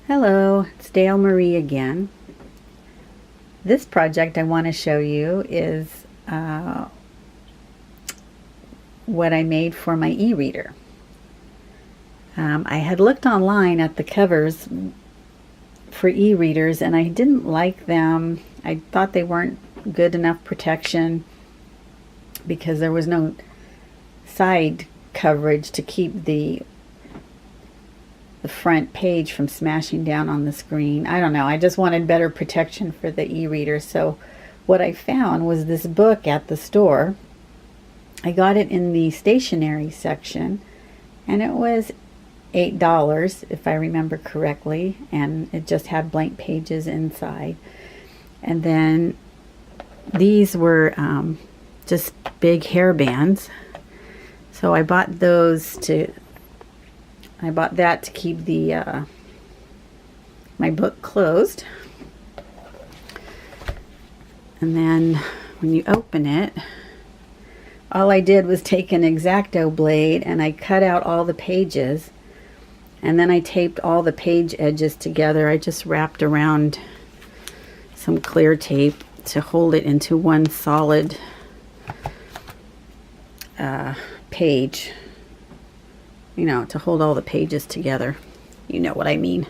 Hello, it's Dale Marie again. This project I want to show you is what I made for my e-reader. I had looked online at the covers for e-readers and I didn't like them. I thought they weren't good enough protection because there was no side coverage to keep the front page from smashing down on the screen. I don't know, I just wanted better protection for the e-reader. So what I found was this book at the store. I got it in the stationery section and it was $8 if I remember correctly, and it just had blank pages inside. And then these were just big hair bands, so I bought those I bought that to keep the my book closed. And then when you open it, all I did was take an X-Acto blade and I cut out all the pages, and then I taped all the page edges together. I just wrapped around some clear tape to hold it into one solid page, you know, to hold all the pages together. You know what I mean.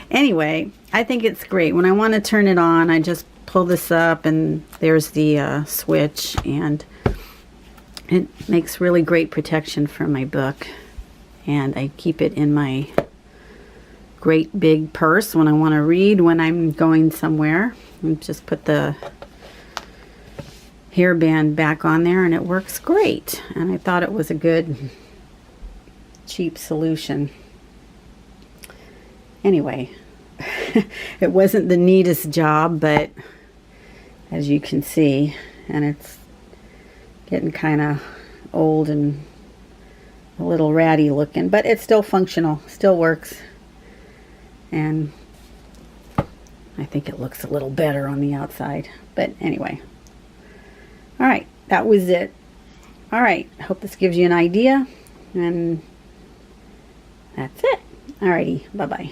Anyway, I think it's great. When I want to turn it on, I just pull this up and there's the switch, and it makes really great protection for my book. And I keep it in my great big purse when I want to read when I'm going somewhere. And just put the hairband back on there and it works great. And I thought it was a good cheap solution. Anyway, it wasn't the neatest job, but as you can see, and it's getting kind of old and a little ratty looking, but it's still functional, still works, and I think it looks a little better on the outside. But anyway, all right, that was it. All right, I hope this gives you an idea, and that's it. Alrighty, bye-bye.